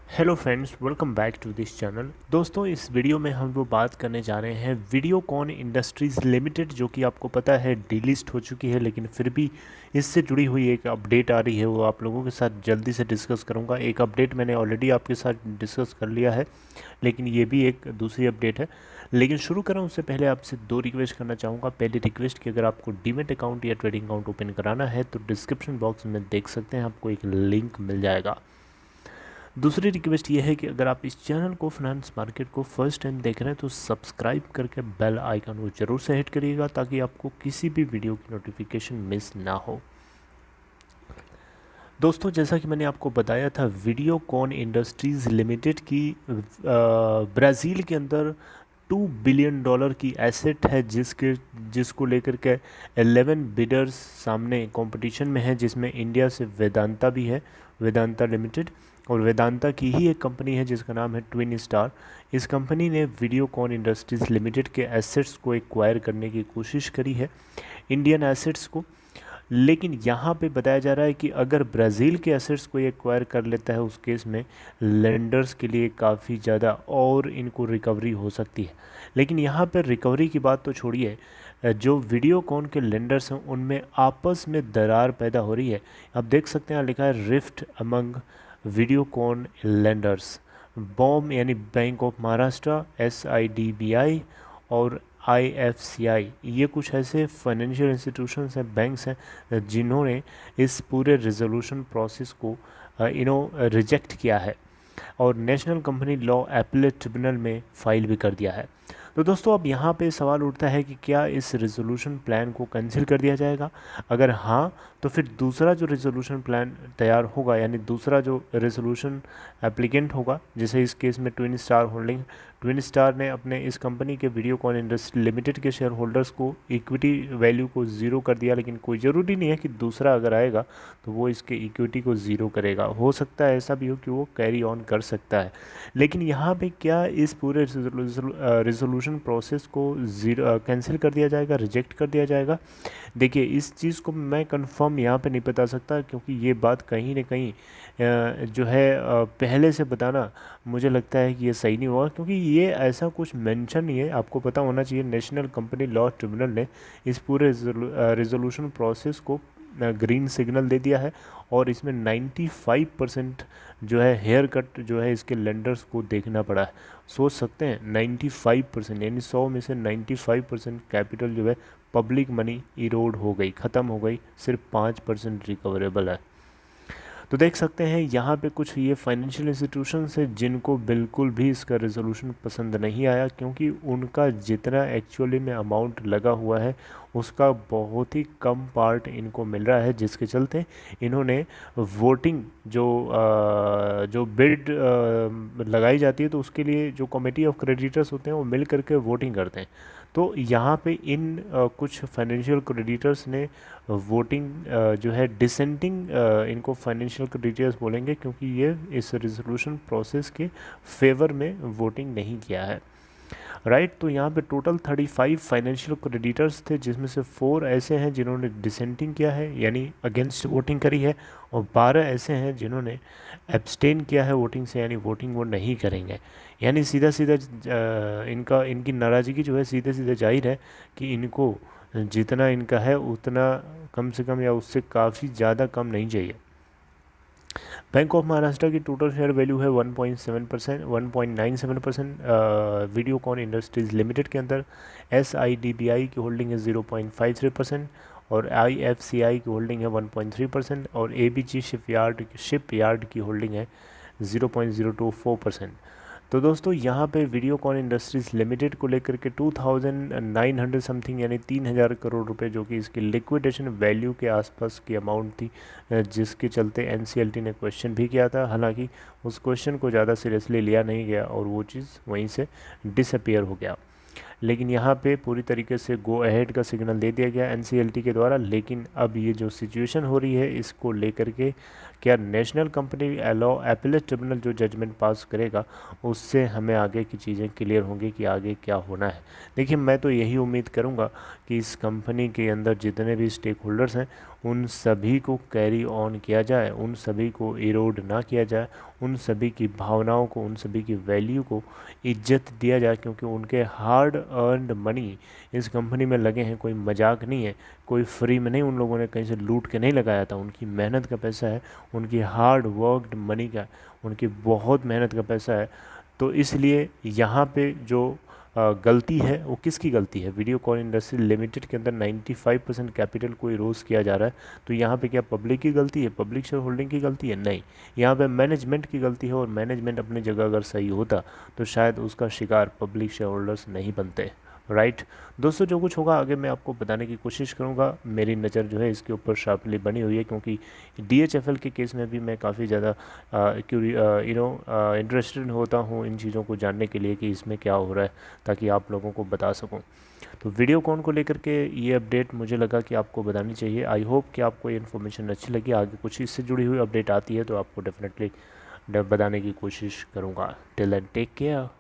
Hello friends, welcome back to this channel. दोस्तों, इस video में हम वो बात करने जा रहे हैं वीडियोकॉन इंडस्ट्रीज़ लिमिटेड, जो कि आपको पता है डीलिस्ट हो चुकी है, लेकिन फिर भी इससे जुड़ी हुई एक अपडेट आ रही है, वो आप लोगों के साथ जल्दी से डिस्कस करूंगा। एक अपडेट मैंने ऑलरेडी आपके साथ डिस्कस कर लिया है, लेकिन ये भी एक दूसरी अपडेट है। लेकिन शुरू करें उससे पहले आपसे दो रिक्वेस्ट करना चाहूँगा। पहली रिक्वेस्ट कि अगर आपको डीमेट अकाउंट या ट्रेडिंग अकाउंट ओपन कराना है तो डिस्क्रिप्शन बॉक्स में देख सकते हैं, आपको एक लिंक मिल जाएगा। दूसरी रिक्वेस्ट ये है कि अगर आप इस चैनल को फाइनेंस मार्केट को फर्स्ट टाइम देख रहे हैं तो सब्सक्राइब करके बेल आइकन को जरूर से हिट करिएगा, ताकि आपको किसी भी वीडियो की नोटिफिकेशन मिस ना हो। दोस्तों, जैसा कि मैंने आपको बताया था, वीडियोकॉन इंडस्ट्रीज़ लिमिटेड की ब्राज़ील के अंदर $2 बिलियन की एसेट है, जिसको लेकर के 11 बिडर्स सामने कंपटीशन में है, जिसमें इंडिया से वेदांता भी है, वेदांता लिमिटेड। और वेदांता की ही एक कंपनी है जिसका नाम है ट्विन स्टार। इस कंपनी ने वीडियोकॉन इंडस्ट्रीज़ लिमिटेड के एसेट्स को एक्वायर करने की कोशिश करी है, इंडियन एसेट्स को। लेकिन यहाँ पे बताया जा रहा है कि अगर ब्राज़ील के एसेट्स को ये एक्वायर कर लेता है, उस केस में लेंडर्स के लिए काफ़ी ज़्यादा और इनको रिकवरी हो सकती है। लेकिन यहाँ पर रिकवरी की बात तो छोड़िए, जो वीडियोकॉन के लेंडर्स हैं उनमें आपस में दरार पैदा हो रही है। आप देख सकते हैं, लिखा है rift among Videocon lenders. BoM यानी बैंक ऑफ महाराष्ट्र, SIDBI और IFCI, ये कुछ ऐसे फाइनेंशियल इंस्टीट्यूशंस हैं, बैंक्स हैं, जिन्होंने इस पूरे रिजोल्यूशन प्रोसेस को रिजेक्ट किया है और national company law appellate tribunal में फाइल भी कर दिया है। तो दोस्तों, अब यहाँ पे सवाल उठता है कि क्या इस रेजोल्यूशन प्लान को कैंसिल कर दिया जाएगा। अगर हाँ, तो फिर दूसरा जो रेजोल्यूशन प्लान तैयार होगा, यानी दूसरा जो रेजोल्यूशन एप्लीकेंट होगा, जैसे इस केस में twin star holding, twin star ने अपने इस कंपनी के वीडियोकॉन इंडस्ट्री लिमिटेड के शेयर होल्डर्स को इक्विटी वैल्यू को ज़ीरो कर दिया। लेकिन कोई ज़रूरी नहीं है कि दूसरा अगर आएगा तो वो इसके इक्विटी को ज़ीरो करेगा, हो सकता है ऐसा भी हो कि वो कैरी ऑन कर सकता है। लेकिन यहाँ पे क्या इस पूरे रेजोल्यूशन प्रोसेस को ज़ीरो कैंसिल कर दिया जाएगा, रिजेक्ट कर दिया जाएगा? देखिए, इस चीज़ को मैं कंफर्म यहाँ पे नहीं बता सकता, क्योंकि ये बात कहीं ना कहीं जो है पहले से बताना मुझे लगता है कि ये सही नहीं हुआ, क्योंकि ये ऐसा कुछ मेंशन नहीं है। आपको पता होना चाहिए, नेशनल कंपनी लॉ ट्रिब्यूनल ने इस पूरे रेजोल्यूशन प्रोसेस को ग्रीन सिग्नल दे दिया है, और इसमें 95% जो है हेयर कट जो है इसके लेंडर्स को देखना पड़ा है। सोच सकते हैं, 95%, यानी 100 में से 95% कैपिटल जो है पब्लिक मनी इरोड हो गई, ख़त्म हो गई, सिर्फ 5% रिकवरेबल है। तो देख सकते हैं यहाँ पे कुछ ये फाइनेंशियल इंस्टीट्यूशंस हैं जिनको बिल्कुल भी इसका रेजोल्यूशन पसंद नहीं आया, क्योंकि उनका जितना एक्चुअली में अमाउंट लगा हुआ है उसका बहुत ही कम पार्ट इनको मिल रहा है, जिसके चलते इन्होंने वोटिंग जो बिड लगाई जाती है, तो उसके लिए जो कमेटी ऑफ क्रेडिटर्स होते हैं वो मिल करके वोटिंग करते हैं। तो यहाँ पे इन कुछ फाइनेंशियल क्रेडिटर्स ने वोटिंग जो है डिसेंटिंग, इनको फाइनेंशियल क्रेडिटर्स बोलेंगे, क्योंकि ये इस रेजोल्यूशन प्रोसेस के फेवर में वोटिंग नहीं किया है। राइट, तो यहाँ पे टोटल 35 फाइनेंशियल क्रेडिटर्स थे, जिसमें से 4 ऐसे हैं जिन्होंने डिसेंटिंग किया है, यानी अगेंस्ट वोटिंग करी है, और 12 ऐसे हैं जिन्होंने एब्सटेन किया है वोटिंग से, यानी वोटिंग वो नहीं करेंगे। यानी सीधा सीधा इनकी नाराज़गी जो है सीधे सीधे जाहिर है कि इनको जितना इनका है उतना कम से कम या उससे काफ़ी ज़्यादा कम नहीं चाहिए। बैंक ऑफ महाराष्ट्र की टोटल शेयर वैल्यू है 1.7%, 1.97%। वीडियोकॉन इंडस्ट्रीज़ लिमिटेड के अंदर SIDBI की होल्डिंग है 0.53%, और IFCI की होल्डिंग है 1.3%, और ABG शिपयार्ड की होल्डिंग है 0.024%। तो दोस्तों, यहाँ पे वीडियोकॉन इंडस्ट्रीज़ लिमिटेड को लेकर के 2900 समथिंग, यानी 3000 करोड़ रुपए, जो कि इसकी लिक्विडेशन वैल्यू के आसपास की अमाउंट थी, जिसके चलते NCLT ने क्वेश्चन भी किया था। हालांकि उस क्वेश्चन को ज़्यादा सीरियसली लिया नहीं गया और वो चीज़ वहीं से डिसअपियर हो गया। लेकिन यहाँ पे पूरी तरीके से गो अहेड का सिग्नल दे दिया गया NCLT के द्वारा। लेकिन अब ये जो सिचुएशन हो रही है, इसको लेकर के क्या national company law appellate tribunal जो जजमेंट पास करेगा उससे हमें आगे की चीज़ें क्लियर होंगी कि आगे क्या होना है। देखिए, मैं तो यही उम्मीद करूंगा कि इस कंपनी के अंदर जितने भी स्टेक होल्डर्स हैं उन सभी को कैरी ऑन किया जाए, उन सभी को इरोड ना किया जाए, उन सभी की भावनाओं को, उन सभी की वैल्यू को इज्जत दिया जाए, क्योंकि उनके हार्ड अर्नड मनी इस कंपनी में लगे हैं, कोई मजाक नहीं है, कोई फ्री में नहीं उन लोगों ने कहीं से लूट के नहीं लगाया था, उनकी मेहनत का पैसा है, उनकी हार्ड वर्कड मनी का, उनकी बहुत मेहनत का पैसा है। तो इसलिए यहाँ पे जो गलती है वो किसकी गलती है? वीडियोकॉन इंडस्ट्री लिमिटेड के अंदर 95% कैपिटल को इरोज किया जा रहा है, तो यहाँ पे क्या पब्लिक की गलती है, पब्लिक शेयर होल्डिंग की गलती है? नहीं, यहाँ पे मैनेजमेंट की गलती है, और मैनेजमेंट अपनी जगह अगर सही होता तो शायद उसका शिकार पब्लिक शेयर होल्डर्स नहीं बनते। राइट दोस्तों, जो कुछ होगा आगे मैं आपको बताने की कोशिश करूंगा। मेरी नज़र जो है इसके ऊपर शार्पली बनी हुई है, क्योंकि डीएचएफएल के केस में भी मैं काफ़ी ज़्यादा इंटरेस्टेड होता हूँ इन चीज़ों को जानने के लिए कि इसमें क्या हो रहा है, ताकि आप लोगों को बता सकूँ। तो वीडियोकॉन को लेकर के ये अपडेट मुझे लगा कि आपको बतानी चाहिए। आई होप कि आपको ये इन्फॉर्मेशन अच्छी लगी। आगे कुछ इससे जुड़ी हुई अपडेट आती है तो आपको डेफिनेटली बताने की कोशिश करूँगा। Till then take care.